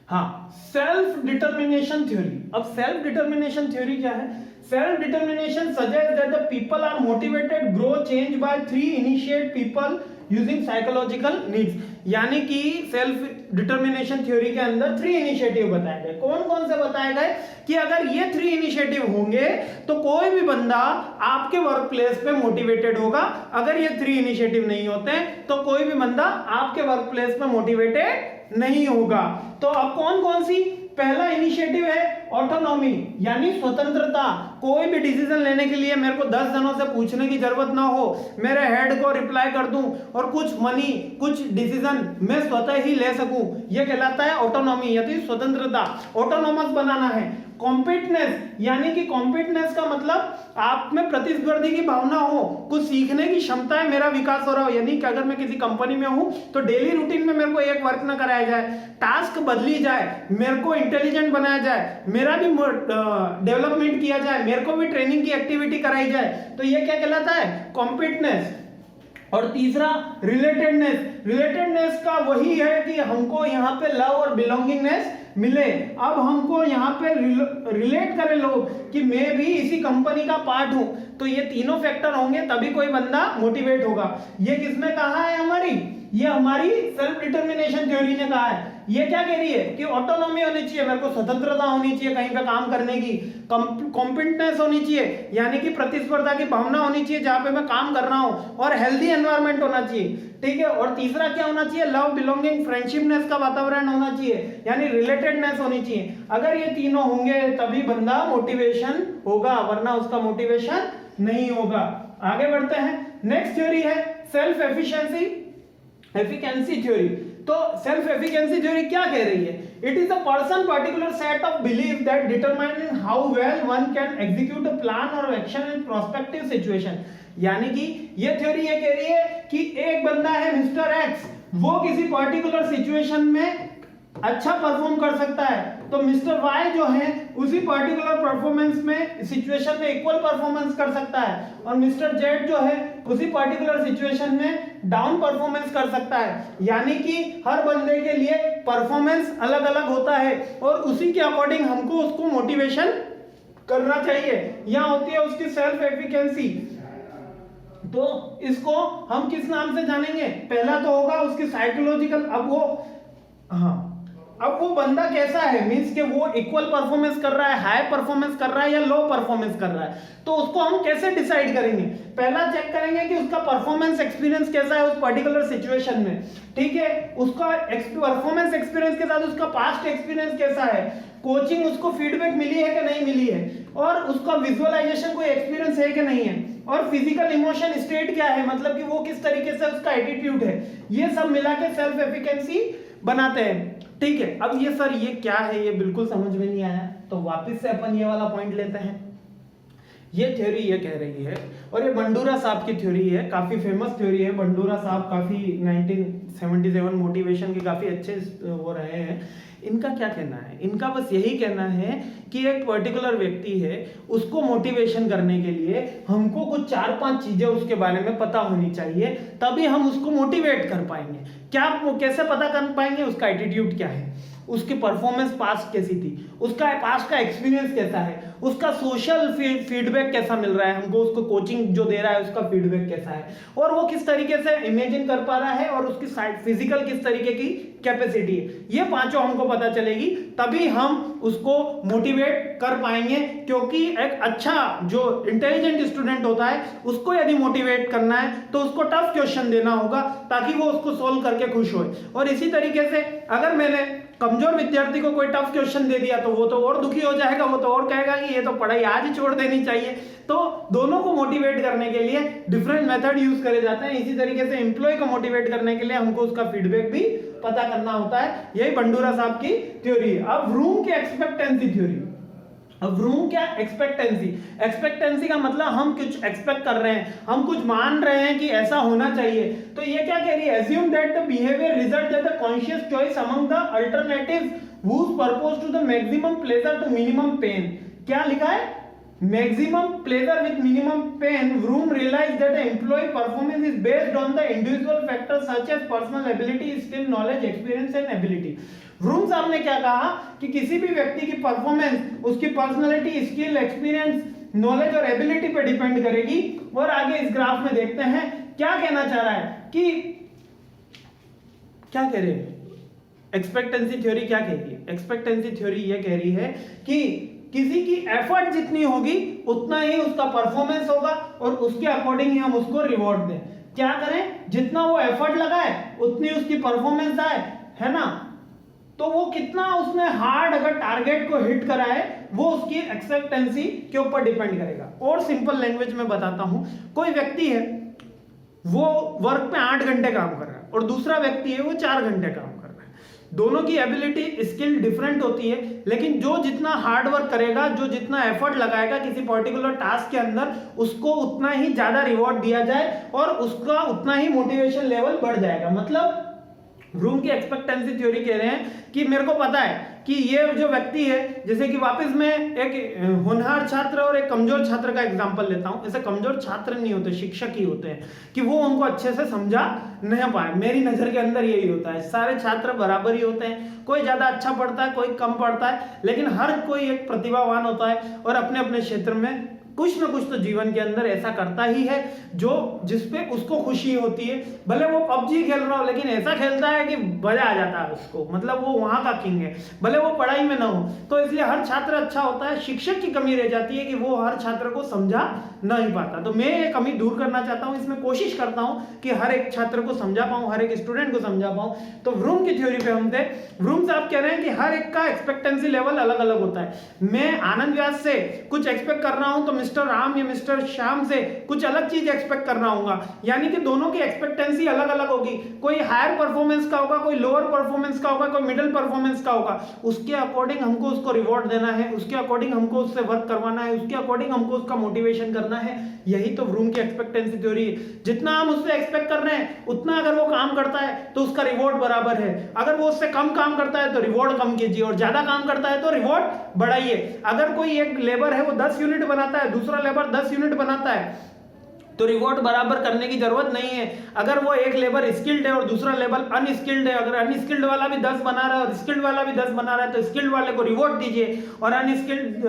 हाँ, सेल्फ डिटर्मिनेशन थ्योरी। अब सेल्फ डिटर्मिनेशन थ्योरी क्या है? Self determination suggest that the people are motivated grow change by 3 initiate people using psychological needs. यानी कि सेल्फ डिटर्मिनेशन थ्योरी के अंदर 3 इनिशिएटिव बताए गए। कौन कौन से बताए गए? कि अगर ये 3 इनिशिएटिव होंगे तो कोई भी बंदा आपके वर्क प्लेस पे मोटिवेटेड होगा। अगर ये 3 इनिशिएटिव नहीं होते तो कोई भी बंदा आपके वर्क प्लेस पे मोटिवेटेड नहीं होगा। तो अब कौन कौन सी? पहला इनिशिएटिव है ऑटोनॉमी, यानी स्वतंत्रता। कोई भी डिसीजन लेने के लिए मेरे को 10 जनों से पूछने की जरूरत ना हो, मेरे हेड को रिप्लाई कर दूं और कुछ मनी, कुछ डिसीजन मैं स्वतः ही ले सकूं, यह कहलाता है ऑटोनॉमी, यानी स्वतंत्रता। ऑटोनोमस बनाना है। कॉम्पिटनेस, यानी कि कॉम्पिटनेस का मतलब आप में प्रतिस्पर्धी की भावना हो, कुछ सीखने की क्षमता है, मेरा विकास हो रहा हो। यानी कि अगर मैं किसी कंपनी में हूं तो डेली रूटीन में मेरे को एक वर्क ना कराया जाए, टास्क बदली जाए, मेरे को इंटेलिजेंट बनाया जाए, मेरा भी डेवलपमेंट किया जाए, मेरे को भी ट्रेनिंग की एक्टिविटी कराई जाए, तो ये क्या कहलाता है? कॉम्पिटनेस। और तीसरा रिलेटेडनेस। रिलेटेडनेस का वही है कि हमको यहाँ पे लव और बिलोंगिंगनेस मिले। अब हमको यहाँ पे रिलेट करें लोग कि मैं भी इसी कंपनी का पार्ट हूं, तो ये तीनों फैक्टर होंगे तभी कोई बंदा मोटिवेट होगा। ये किसने कहा है? हमारी, ये हमारी सेल्फ डिटर्मिनेशन थ्योरी ने कहा है। ये क्या कह रही है कि ऑटोनॉमी होनी चाहिए, मेरे को स्वतंत्रता होनी चाहिए कहीं पे काम करने की, कॉम्पिटेंस होनी चाहिए, यानी कि प्रतिस्पर्धा की भावना होनी चाहिए जहां पे मैं काम कर रहा हूं, और हेल्दी एनवायरनमेंट होना चाहिए, ठीक है। और तीसरा क्या होना चाहिए? लव, बिलोंगिंग, फ्रेंडशिपनेस का वातावरण होना चाहिए, यानी रिलेटेडनेस होनी चाहिए। अगर ये तीनों होंगे तभी बंदा मोटिवेशन होगा, वरना उसका मोटिवेशन नहीं होगा। आगे बढ़ते हैं। नेक्स्ट थ्योरी है सेल्फ एफिशिएंसी थ्योरी। तो सेल्फ एफिशिएंसी थ्योरी क्या कह रही है? It is a person particular set of belief that determine how well one can execute a plan और एक्शन इन प्रोस्पेक्टिव सिचुएशन। यानी कि ये थ्योरी ये कह रही है कि एक बंदा है मिस्टर एक्स, वो किसी पर्टिकुलर सिचुएशन में अच्छा परफॉर्म कर सकता है, तो मिस्टर वाई जो है उसी पर्टिकुलर परफॉर्मेंस में, सिचुएशन में इक्वल परफॉर्मेंस कर सकता है, और मिस्टर जेड जो है उसी पर्टिकुलर सिचुएशन में डाउन परफॉर्मेंस कर सकता है। यानी कि हर बंदे के लिए परफॉर्मेंस अलग अलग होता है और उसी के अकॉर्डिंग हमको उसको मोटिवेशन करना चाहिए। यहां होती है उसकी सेल्फ एफिशिएंसी। तो इसको हम किस नाम से जानेंगे? पहला तो होगा उसकी साइकोलॉजिकल। अब वो बंदा कैसा है, मींस के वो इक्वल परफॉर्मेंस कर रहा है, हाई परफॉर्मेंस कर रहा है या लो परफॉर्मेंस कर रहा है, तो उसको हम कैसे डिसाइड करेंगे? पहला चेक करेंगे कि उसका परफॉर्मेंस एक्सपीरियंस कैसा है उस पर्टिकुलर सिचुएशन में, ठीक है। उसका परफॉर्मेंस एक्सपीरियंस के साथ उसका पास्ट एक्सपीरियंस कैसा है, कोचिंग उसको फीडबैक मिली है कि नहीं मिली है, और उसका विजुअलाइजेशन कोई एक्सपीरियंस है कि नहीं है, और फिजिकल इमोशन स्टेट क्या है, मतलब कि वो किस तरीके से उसका एटीट्यूड है। ये सब मिला के सेल्फ एफिशिएंसी बनाते हैं, ठीक है। अब ये सर ये क्या है, ये बिल्कुल समझ में नहीं आया, तो वापस से अपन ये वाला पॉइंट लेते हैं। ये थ्योरी ये कह रही है, और ये बंडूरा साहब की थ्योरी है, काफी फेमस थ्योरी है। बंडूरा साहब काफी 1977 मोटिवेशन के काफी अच्छे वो रहे हैं। इनका क्या कहना है? इनका बस यही कहना है कि एक पर्टिकुलर व्यक्ति है, उसको मोटिवेशन करने के लिए हमको कुछ 4-5 चीजें उसके बारे में पता होनी चाहिए, तभी हम उसको मोटिवेट कर पाएंगे। क्या, कैसे पता कर पाएंगे? उसका एटीट्यूड क्या है, उसकी परफॉर्मेंस पास्ट कैसी थी, उसका पास्ट का एक्सपीरियंस कैसा है, उसका सोशल फीडबैक कैसा मिल रहा है हमको, उसको कोचिंग जो दे रहा है उसका फीडबैक कैसा है, और वो किस तरीके से इमेजिन कर पा रहा है, और उसकी फिजिकल किस तरीके की कैपेसिटी है। ये पांचों हमको पता चलेगी, तभी हम उसको मोटिवेट कर पाएंगे। क्योंकि एक अच्छा जो इंटेलिजेंट स्टूडेंट होता है उसको यदि मोटिवेट करना है तो उसको टफ क्वेश्चन देना होगा ताकि वो उसको सोल्व करके खुश होए। और इसी तरीके से अगर मैंने कमजोर विद्यार्थी को कोई टफ क्वेश्चन दे दिया तो वो तो और दुखी हो जाएगा, वो तो और कहेगा कि ये तो पढ़ाई आज ही छोड़ देनी चाहिए। तो दोनों को मोटिवेट करने के लिए डिफरेंट मेथड यूज करे जाते हैं। इसी तरीके से एम्प्लॉय को मोटिवेट करने के लिए हमको उसका फीडबैक भी पता करना होता है। यही बंडूरा साहब की थ्योरी है। अब रूम की एक्सपेक्टेंसी थ्योरी। अब रूम क्या? एक्सपेक्टेंसी। एक्सपेक्टेंसी का मतलब हम कुछ एक्सपेक्ट कर रहे हैं, हम कुछ मान रहे हैं कि ऐसा होना चाहिए। तो ये क्या कह रही है? assume that the behavior result as a conscious choice among the alternatives whose purpose to the maximum pleasure to minimum pain। क्या लिखा है? maximum pleasure with minimum pain. Vroom realized that the employee performance is based on the individual factors such as personal ability, skill, knowledge, experience and ability। Vroom साहब ने क्या कहा कि किसी भी व्यक्ति की परफॉर्मेंस उसकी पर्सनालिटी, स्किल, एक्सपीरियंस, नॉलेज और एबिलिटी पे डिपेंड करेगी। और आगे इस ग्राफ में देखते हैं क्या कहना चाह रहा है कि क्या कह रहे हैं, एक्सपेक्टेंसी थ्योरी क्या कह रही है? एक्सपेक्टेंसी थ्योरी ये कह रही है कि किसी की एफर्ट जितनी होगी उतना ही उसका परफॉर्मेंस होगा और उसके अकॉर्डिंग ही हम उसको रिवॉर्ड दें। क्या करें? जितना वो एफर्ट लगाए उतनी उसकी परफॉर्मेंस आए, है ना? तो वो कितना उसने हार्ड अगर टारगेट को हिट करा है वो उसकी एक्सेप्टेंसी के ऊपर डिपेंड करेगा। और सिंपल लैंग्वेज में बताता हूं, कोई व्यक्ति है वो वर्क पे 8 घंटे काम कर रहा है और दूसरा व्यक्ति है वो 4 घंटे काम कर रहा है। दोनों की एबिलिटी, स्किल डिफरेंट होती है, लेकिन जो जितना हार्ड वर्क करेगा, जो जितना एफर्ट लगाएगा किसी पर्टिकुलर टास्क के अंदर, उसको उतना ही ज्यादा रिवॉर्ड दिया जाए और उसका उतना ही मोटिवेशन लेवल बढ़ जाएगा। मतलब व्रूम की एक्सपेक्टेंसी थ्योरी कह रहे हैं कि मेरे को पता है कि ये जो व्यक्ति है, जैसे कि वापस मैं एक होनहार छात्र और एक कमजोर छात्र का एग्जांपल लेता हूं। ऐसे कमजोर छात्र नहीं होते, शिक्षक ही होते हैं कि वो उनको अच्छे से समझा नहीं पाए। मेरी नजर के अंदर यही होता है, सारे छात्र बराबर ही होते हैं, कोई ज्यादा अच्छा पढ़ता है, कोई कम पढ़ता है, लेकिन हर कोई एक प्रतिभावान होता है और अपने अपने क्षेत्र में कुछ ना कुछ तो जीवन के अंदर ऐसा करता ही है जो जिसपे उसको खुशी होती है। भले वो पबजी खेल रहा हो लेकिन ऐसा खेलता है कि मजा आ जाता है उसको, मतलब वो वहां का किंग है, भले वो पढ़ाई में ना हो। तो इसलिए हर छात्र अच्छा होता है, शिक्षक की कमी रह जाती है कि वो हर छात्र को समझा नहीं पाता। तो मैं ये कमी दूर करना चाहता हूं, इसमें कोशिश करता हूं कि हर एक छात्र को समझा पाऊं, हर एक स्टूडेंट को समझा पाऊं। तो व्रूम की थ्योरी पे हम थे। व्रूम साहब कह रहे हैं कि हर एक का एक्सपेक्टेंसी लेवल अलग अलग होता है। मैं आनंद व्यास से कुछ एक्सपेक्ट कर रहा हूं तो मिस्टर राम या मिस्टर श्याम से कुछ अलग चीज एक्सपेक्ट कर रहा हूंगा, यानी कि दोनों की एक्सपेक्टेंसी अलग अलग होगी। कोई हायर परफॉर्मेंस का होगा, कोई लोअर परफॉर्मेंस का होगा, कोई मिडिल परफॉर्मेंस का होगा। उसके अकॉर्डिंग हमको उसको रिवॉर्ड देना है, उसके अकॉर्डिंग हमको उससे वर्क करवाना है, उसके अकॉर्डिंग हमको उसका मोटिवेशन करना है। यही तो व्रूम की एक्सपेक्टेंसी थ्योरी है। जितना हम उससे एक्सपेक्ट कर रहे हैं उतना अगर वो काम करता है तो उसका रिवॉर्ड बराबर है। अगर वो उससे कम काम करता है तो रिवॉर्ड कम कीजिए, और ज्यादा काम करता है तो रिवॉर्ड बढ़ाइए। अगर कोई एक लेबर है वो 10 यूनिट बनाता है, दूसरा लेबर 10 यूनिट बनाता है, तो रिवॉर्ड बराबर करने की जरूरत नहीं है। अगर वो एक लेबर स्किल्ड है और दूसरा लेबर अनस्किल्ड है, अगर अनस्किल्ड वाला भी 10 बना रहा है और स्किल्ड वाला भी 10 बना रहा है तो स्किल्ड वाले को रिवॉर्ड दीजिए और अनस्किल्ड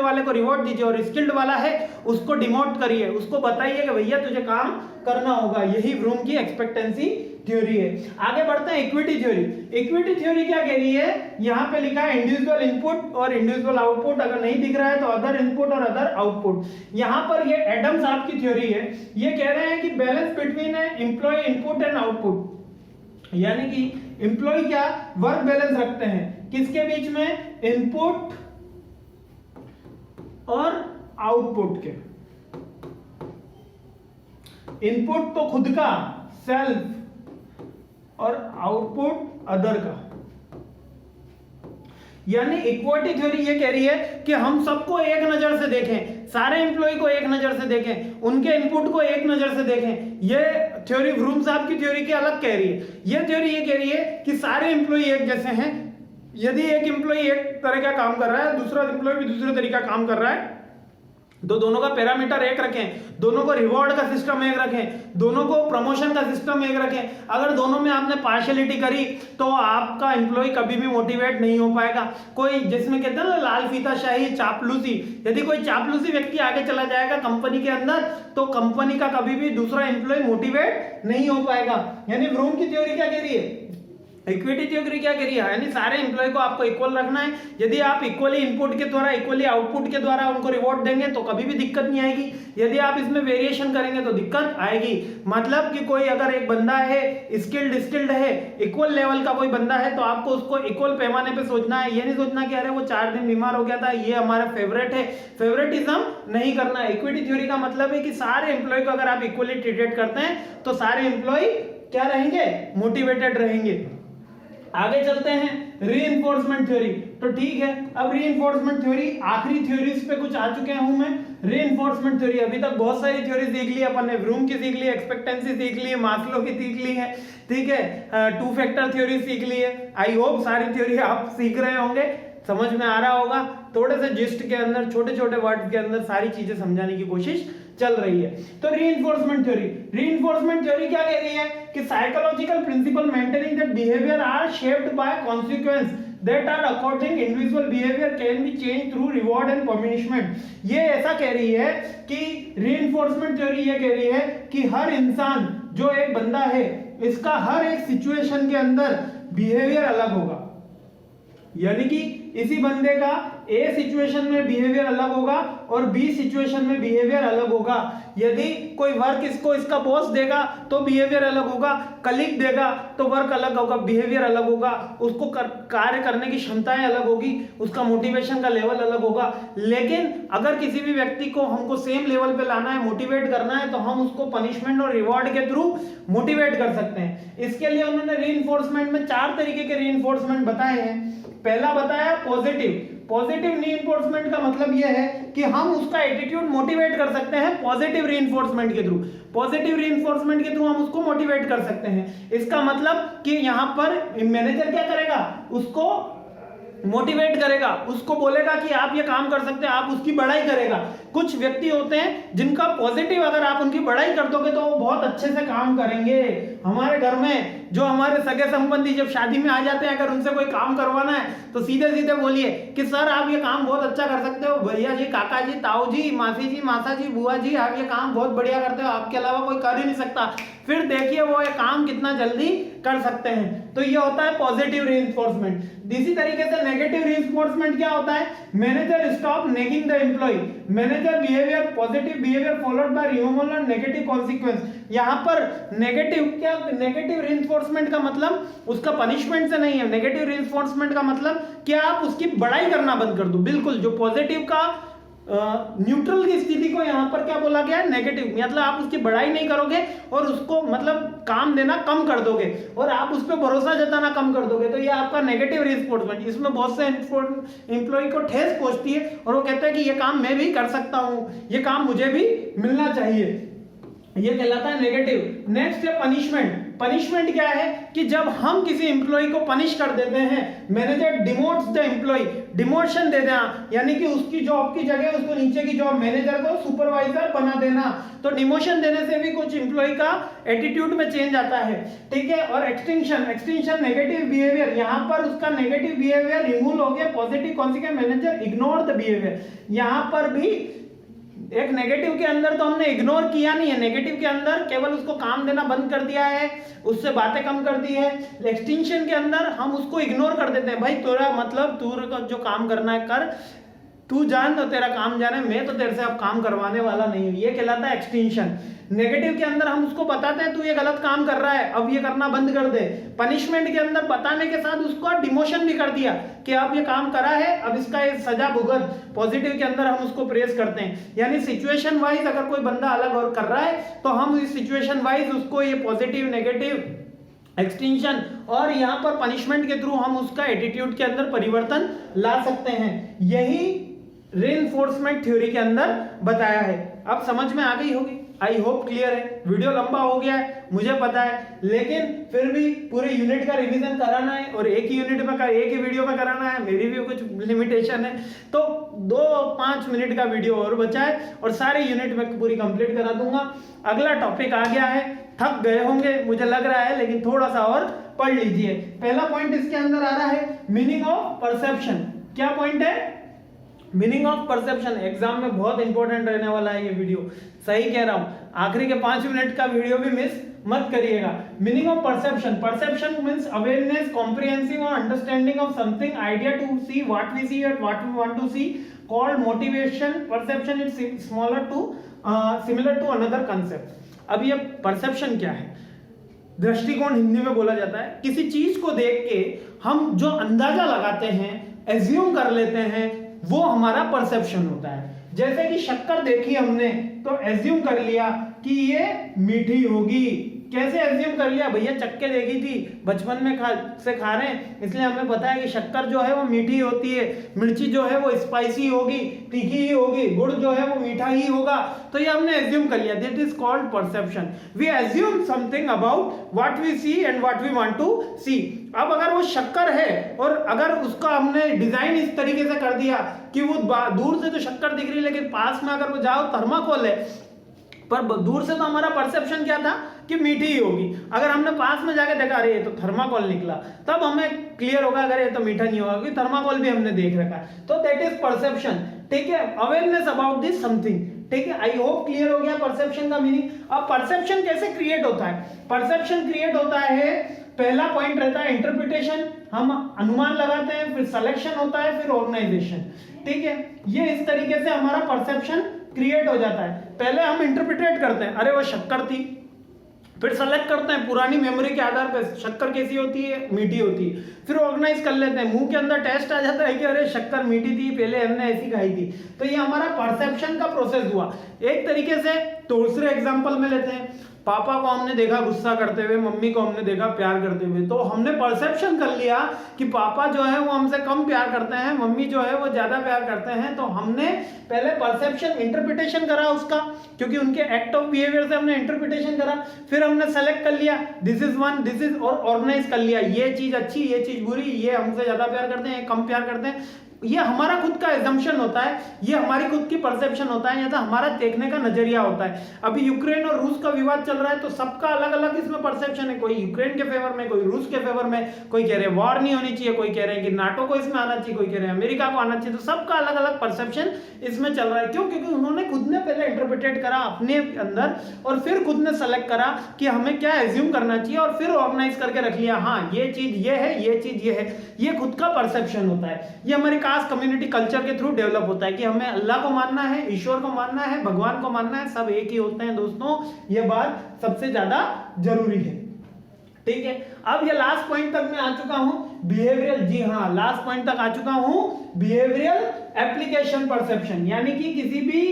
वाले को रिवॉर्ड दीजिए, और स्किल्ड वाला है उसको डिमोट करिए, उसको बताइए कि भैया तुझे काम करना होगा। यही व्रूम की एक्सपेक्टेंसी थ्योरी है। आगे बढ़ते हैं इक्विटी थ्योरी। इक्विटी थ्योरी क्या कह रही है? यहां पे लिखा है इंडिविजुअल इनपुट और इंडिविजुअल आउटपुट। अगर नहीं दिख रहा है तो अदर इनपुट और अदर आउटपुट। यहां पर ये एडम साहब की थ्योरी है। ये कह रहे हैं कि balance between employ input and output, यानी कि एम्प्लॉय क्या वर्क बैलेंस रखते हैं किसके बीच में? इनपुट और आउटपुट के। इनपुट तो खुद का सेल्फ और आउटपुट अदर का। यानी इक्विटी थ्योरी ये कह रही है कि हम सबको एक नजर से देखें, सारे एम्प्लॉय को एक नजर से देखें, उनके इनपुट को एक नजर से देखें। ये थ्योरी व्रूम साहब की थ्योरी के अलग कह रही है। ये थ्योरी ये कह रही है कि सारे एम्प्लॉय एक जैसे हैं। यदि एक एम्प्लॉय एक तरह का काम कर रहा है, दूसरा एम्प्लॉय भी दूसरे तरीका काम कर रहा है, तो दोनों का पैरामीटर एक रखें, दोनों को रिवॉर्ड का सिस्टम एक रखें, दोनों को प्रमोशन का सिस्टम एक रखें। अगर दोनों में आपने पार्शियलिटी करी तो आपका एम्प्लॉय कभी भी मोटिवेट नहीं हो पाएगा। कोई जिसमें कहते हैं ना लाल फीताशाही, चापलूसी, यदि कोई चापलूसी व्यक्ति आगे चला जाएगा कंपनी के अंदर तो कंपनी का कभी भी दूसरा एम्प्लॉय मोटिवेट नहीं हो पाएगा। यानी व्रूम की थ्योरी क्या कह रही है? इक्विटी थ्योरी क्या कह रही है? यानी सारे एम्प्लॉय को आपको इक्वल रखना है। यदि आप इक्वली इनपुट के द्वारा, इक्वली आउटपुट के द्वारा उनको रिवॉर्ड देंगे तो कभी भी दिक्कत नहीं आएगी। यदि आप इसमें वेरिएशन करेंगे तो दिक्कत आएगी। मतलब कि कोई अगर एक बंदा है स्किल्ड है, इक्वल लेवल का कोई बंदा है, तो आपको उसको इक्वल पैमाने पे सोचना है। ये नहीं सोचना कि अरे वो 4 दिन बीमार हो गया था, ये हमारा फेवरेट है, फेवरेटिज्म नहीं करना। इक्विटी थ्योरी का मतलब है कि सारे एम्प्लॉय को अगर आप इक्वली ट्रीटेड करते हैं तो सारे एम्प्लॉय क्या रहेंगे? मोटिवेटेड रहेंगे। आगे चलते हैं रीइंफोर्समेंट थ्योरी। तो ठीक है, अब रीइंफोर्समेंट थ्योरी आखिरी थ्योरीज पे कुछ आ चुके हूं मैं। रीइंफोर्समेंट थ्योरी, अभी तक बहुत सारी थ्योरी सीख ली अपन ने। व्रूम की सीख ली, एक्सपेक्टेंसी सीख ली है, मास्लो की सीख ली है, ठीक है, 2 फैक्टर थ्योरी सीख ली है। आई होप सारी थ्योरी आप सीख रहे होंगे, समझ में आ रहा होगा। थोड़े से जिस्ट के अंदर, छोटे छोटे वर्ड के अंदर सारी चीजें समझाने की कोशिश चल रही है। तो रीइंफोर्समेंट थ्योरी क्या कह रही है कि psychological principle maintaining that behaviour are shaped by consequence that are according individual behavior can be changed through reward and punishment। ये ऐसा कह रही है कि reinforcement थ्योरी ये कह रही है कि हर इंसान जो एक बंदा है इसका हर एक सिचुएशन के अंदर बिहेवियर अलग होगा, यानी कि इसी बंदे का ए सिचुएशन में बिहेवियर अलग होगा और बी सिचुएशन में बिहेवियर अलग होगा। यदि कोई वर्क इसको इसका बॉस देगा तो बिहेवियर अलग होगा, कलीग देगा तो वर्क अलग होगा, बिहेवियर अलग होगा, उसको कार्य करने की क्षमताएं अलग होगी, उसका मोटिवेशन का लेवल अलग होगा। लेकिन अगर किसी भी व्यक्ति को हमको सेम लेवल पे लाना है, मोटिवेट करना है, तो हम उसको पनिशमेंट और रिवॉर्ड के थ्रू मोटिवेट कर सकते हैं। इसके लिए उन्होंने रीइंफोर्समेंट में 4 तरीके के रीइंफोर्समेंट बताए हैं। पहला बताया पॉजिटिव रीइंफोर्समेंट का मतलब यह है कि हम उसका एटीट्यूड मोटिवेट कर सकते हैं पॉजिटिव रीइंफोर्समेंट के थ्रू। पॉजिटिव रीइंफोर्समेंट के थ्रू हम उसको मोटिवेट कर सकते हैं। इसका मतलब कि यहां पर मैनेजर क्या करेगा, उसको मोटिवेट करेगा, उसको बोलेगा कि आप ये काम कर सकते हैं, आप उसकी बड़ाई करेगा। कुछ व्यक्ति होते हैं जिनका पॉजिटिव अगर आप उनकी बड़ाई कर दोगे तो वो बहुत अच्छे से काम करेंगे। हमारे घर में जो हमारे सगे संबंधी जब शादी में आ जाते हैं, अगर उनसे कोई काम करवाना है तो सीधे सीधे बोलिए कि सर आप ये काम बहुत अच्छा कर सकते हो, भैया जी, काका जी, ताऊ जी, मासी जी, मासा जी, बुआ जी, आप ये काम बहुत बढ़िया करते हो, आपके अलावा कोई कर ही नहीं सकता। फिर देखिए वो ये काम कितना जल्दी कर सकते हैं। तो ये होता है पॉजिटिव रीइंफोर्समेंट। इसी तरीके से नेगेटिव रीइंफोर्समेंट क्या होता है, manager stop nagging the employ, manager behaviour, positive behaviour followed by removal और नेगेटिव कॉन्सिक्वेंस। यहाँ पर नेगेटिव रीइंफोर्समेंट का मतलब उसका पनिशमेंट से नहीं है। नेगेटिव रीइंफोर्समेंट का मतलब कि आप उसकी बड़ाई करना बंद कर दो। बिल्कुल, जो पॉजिटिव का न्यूट्रल की स्थिति को यहाँ पर क्या बोला गया है, नेगेटिव, मतलब आप उसकी बड़ाई नहीं करोगे और उसको मतलब काम देना कम कर दोगे और आप उस पर भरोसा जताना कम कर दोगे, तो ये आपका नेगेटिव रीइंफोर्समेंट। इसमें बहुत से एम्प्लॉय को ठेस पहुंचती है और वो कहता है कि ये काम मैं भी कर सकता हूं, ये काम मुझे भी मिलना चाहिए, ये कहलाता है नेगेटिव। नेक्स्ट है पनिशमेंट। पनिशमेंट क्या है कि जब हम किसी एम्प्लॉय को पनिश कर देते हैं, मैनेजर डिमोट्स द एम्प्लॉय, डिमोशन दे देना, यानी कि उसकी जॉब की जगह उसको नीचे की जॉब, मैनेजर को सुपरवाइजर बना देना। तो डिमोशन देने से भी कुछ एम्प्लॉय का एटीट्यूड में चेंज आता है, ठीक है। और एक्सटिंक्शन नेगेटिव बिहेवियर, यहाँ पर उसका नेगेटिव बिहेवियर रिमूव हो गया, positive consequence, manager ignore the behaviour. यहाँ पर भी एक नेगेटिव के अंदर तो हमने इग्नोर किया नहीं है, नेगेटिव के अंदर केवल उसको काम देना बंद कर दिया है, उससे बातें कम कर दी है। एक्सटिंक्शन के अंदर हम उसको इग्नोर कर देते हैं, भाई तेरा मतलब तू जो काम करना है कर, तू जान तो तेरा काम जाने, मैं तो तेरे से अब काम करवाने वाला नहीं हूं, ये कहलाता है एक्सटिंक्शन। नेगेटिव के अंदर हम उसको बताते हैं तू ये गलत काम कर रहा है, अब ये करना बंद कर दे। पनिशमेंट के अंदर बताने के साथ उसको डिमोशन भी कर दिया कि अब ये काम करा है, अब इसका ये सजा भुगत। पॉजिटिव के अंदर हम उसको प्रेस करते हैं, यानी सिचुएशन वाइज अगर कोई बंदा अलग और कर रहा है तो हम इस सिचुएशन वाइज उसको ये पॉजिटिव, नेगेटिव, एक्सटिंक्शन और यहाँ पर पनिशमेंट के थ्रू हम उसका एटीट्यूड के अंदर परिवर्तन ला सकते हैं। यही रीइंफोर्समेंट थ्योरी के अंदर बताया है। अब समझ में आ गई होगी, आई होप क्लियर है। वीडियो लंबा हो गया है मुझे पता है, लेकिन फिर भी पूरे यूनिट का रिवीजन कराना है और एक ही यूनिट में एक ही वीडियो में कराना है, मेरी भी कुछ लिमिटेशन है, तो 2-5 मिनट का वीडियो और बचा है और सारे यूनिट में पूरी कंप्लीट करा दूंगा। अगला टॉपिक आ गया है, थक गए होंगे मुझे लग रहा है, लेकिन थोड़ा सा और पढ़ लीजिए। पहला पॉइंट इसके अंदर आ रहा है मीनिंग ऑफ परसेप्शन। क्या पॉइंट है, मीनिंग ऑफ परसेप्शन। एग्जाम में बहुत इंपॉर्टेंट रहने वाला है ये वीडियो, सही कह रहा हूं। आखिरी के 5 मिनट का वीडियो भी मिस मत करिएगा। Meaning of perception, perception means awareness, comprehensive और understanding of something, idea to see what we see and what we want to see, called motivation. Perception is similar to another concept. अब ये परसेप्शन क्या है, दृष्टिकोण हिंदी में बोला जाता है। किसी चीज को देख के हम जो अंदाजा लगाते हैं, एज्यूम कर लेते हैं, वो हमारा परसेप्शन होता है। जैसे कि शक्कर देखी हमने तो एज्यूम कर लिया कि ये मीठी होगी। कैसे एज्यूम कर लिया, भैया चक्के देखी थी, बचपन में खा रहे हैं, इसलिए हमें पता है कि शक्कर जो है वो मीठी होती है, मिर्ची जो है वो स्पाइसी होगी, तीखी ही होगी, गुड़ जो है वो मीठा ही होगा। तो ये हमने एज्यूम कर लिया, that is called perception. We assume something about what we see and what we want to see. अब अगर वो शक्कर है और अगर उसका हमने डिजाइन इस तरीके से कर दिया कि वो दूर से तो शक्कर दिख रही है, लेकिन पास में अगर वो जाओ थर्माकोल है, पर दूर से तो हमारा परसेप्शन क्या था कि मीठी ही होगी। अगर हमने पास में जाके देखा अरे ये तो थर्माकोल निकला, तब हमें क्लियर होगा अगर ये तो मीठा नहीं होगा, क्योंकि थर्माकोल भी हमने देख रखा है। तो दैट इज परसेप्शन, ठीक है, अवेयरनेस अबाउट दिस समथिंग, ठीक है। आई होप क्लियर हो गया परसेप्शन का मीनिंग। अब परसेप्शन कैसे क्रिएट होता है? परसेप्शन क्रिएट होता है, पहला पॉइंट रहता है इंटरप्रिटेशन, हम अनुमान लगाते हैं, फिर सिलेक्शन होता है, फिर ऑर्गेनाइजेशन, ठीक है। ये इस तरीके से हमारा परसेप्शन क्रिएट हो जाता है। पहले हम इंटरप्रिटेट करते हैं, अरे वो शक्कर थी, फिर सेलेक्ट करते हैं पुरानी मेमोरी के आधार पर शक्कर कैसी होती है, मीठी होती है। फिर ऑर्गेनाइज कर लेते हैं, मुंह के अंदर टेस्ट आ जाता है कि अरे शक्कर मीठी थी, पहले हमने ऐसी खाई थी। तो ये हमारा परसेप्शन का प्रोसेस हुआ एक तरीके से। दूसरे एग्जांपल में लेते हैं, पापा को हमने देखा गुस्सा करते हुए, मम्मी को हमने देखा प्यार करते हुए, तो हमने परसेप्शन कर लिया कि पापा जो है वो हमसे कम प्यार करते हैं, मम्मी जो है वो ज्यादा प्यार करते हैं। तो हमने पहले परसेप्शन इंटरप्रिटेशन करा उसका, क्योंकि उनके एक्ट ऑफ बिहेवियर से हमने इंटरप्रिटेशन करा, फिर हमने सेलेक्ट कर लिया this is one, this is, और ऑर्गेनाइज कर लिया ये चीज अच्छी, ये चीज बुरी, ये हमसे ज्यादा प्यार करते हैं, ये कम प्यार करते हैं। ये हमारा खुद का एजम्पशन होता है, ये हमारी खुद की परसेप्शन होता है, या तो हमारा देखने का नजरिया होता है। अभी यूक्रेन और रूस का विवाद चल रहा है, तो सबका अलग अलग इसमें परसेप्शन है, कोई यूक्रेन के फेवर में, कोई रूस के फेवर में, कोई कह रहे हैं वॉर नहीं होनी चाहिए, कोई कह रहे हैं कि नाटो को इसमें आना चाहिए, कोई कह रहे हैं अमेरिका को आना चाहिए। तो सबका अलग अलग परसेप्शन इसमें चल रहा है। क्यों? क्योंकि उन्होंने खुद ने पहले इंटरप्रिटेट करा अपने अंदर, और फिर खुद ने सेलेक्ट करा कि हमें क्या एज्यूम करना चाहिए, और फिर ऑर्गेनाइज करके रख लिया, हाँ ये चीज ये है, ये चीज ये है। ये खुद का परसेप्शन होता है। ये हमारी कास्ट कम्युनिटी कल्चर के थ्रू डेवलप होता है कि हमें अल्लाह को मानना है, ईश्वर को मानना है, भगवान को मानना है, सब एक ही होते हैं दोस्तों। ये बात सबसे ज्यादा जरूरी है, ठीक है। अब ये लास्ट पॉइंट तक मैं आ चुका हूं, बिहेवियरल, जी हाँ लास्ट पॉइंट तक आ चुका हूं, बिहेवियरल एप्लीकेशन परसेप्शन, यानी कि किसी भी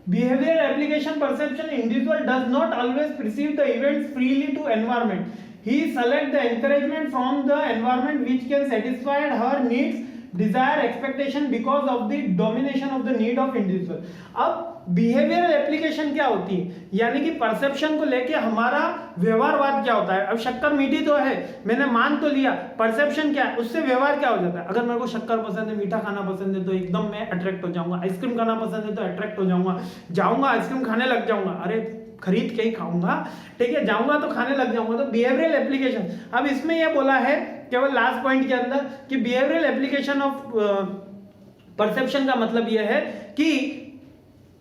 behaviour application perception individual does not always perceive the events freely to environment, he select the encouragement from the environment which can satisfy her needs, desire, expectation because of the domination of the need of individual। अब बिहेवियरल एप्लीकेशन क्या होती है, यानी कि परसेप्शन को लेके हमारा व्यवहारवाद क्या होता है। अब शक्कर मीठी तो है, मैंने मान तो लिया, परसेप्शन क्या है, उससे व्यवहार क्या हो जाता है। अगर मेरे को शक्कर पसंद है, मीठा खाना पसंद है, तो एकदम मैं अट्रैक्ट हो जाऊंगा। आइसक्रीम खाना पसंद है तो अट्रैक्ट हो जाऊंगा आइसक्रीम खाने लग जाऊंगा, अरे खरीद के ही खाऊंगा, ठीक है, जाऊंगा तो खाने लग जाऊंगा। तो बिहेवियरल एप्लीकेशन, अब इसमें यह बोला है केवल लास्ट पॉइंट के अंदर कि बिहेवियरल एप्लीकेशन ऑफ परसेप्शन का मतलब यह है कि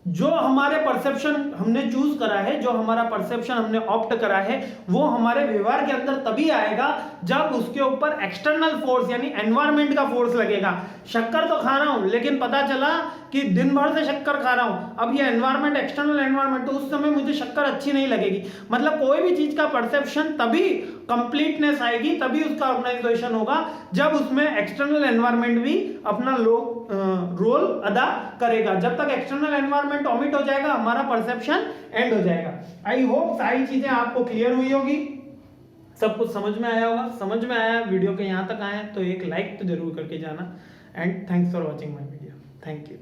जो हमारे परसेप्शन हमने चूज करा है, जो हमारा परसेप्शन हमने ऑप्ट करा है, वो हमारे व्यवहार के अंदर तभी आएगा जब उसके ऊपर एक्सटर्नल फोर्स यानी एनवायरनमेंट का फोर्स लगेगा। शक्कर तो खा रहा हूं, लेकिन पता चला कि दिन भर से शक्कर खा रहा हूं, अब ये एनवायरनमेंट, एक्सटर्नल एनवायरनमेंट, तो उस समय मुझे शक्कर अच्छी नहीं लगेगी। मतलब कोई भी चीज का परसेप्शन तभी कंप्लीटनेस आएगी, तभी उसका ऑर्गेनाइजेशन होगा, जब उसमें एक्सटर्नल एनवायरनमेंट भी अपना रोल अदा करेगा। जब तक एक्सटर्नल एनवायरनमेंट ओमिट हो जाएगा, हमारा परसेप्शन एंड हो जाएगा। आई होप सारी चीजें आपको क्लियर हुई होगी, सब कुछ समझ में आया होगा। समझ में आया, वीडियो के यहाँ तक आए तो एक लाइक तो जरूर करके जाना। And thanks for watching my video, thank you.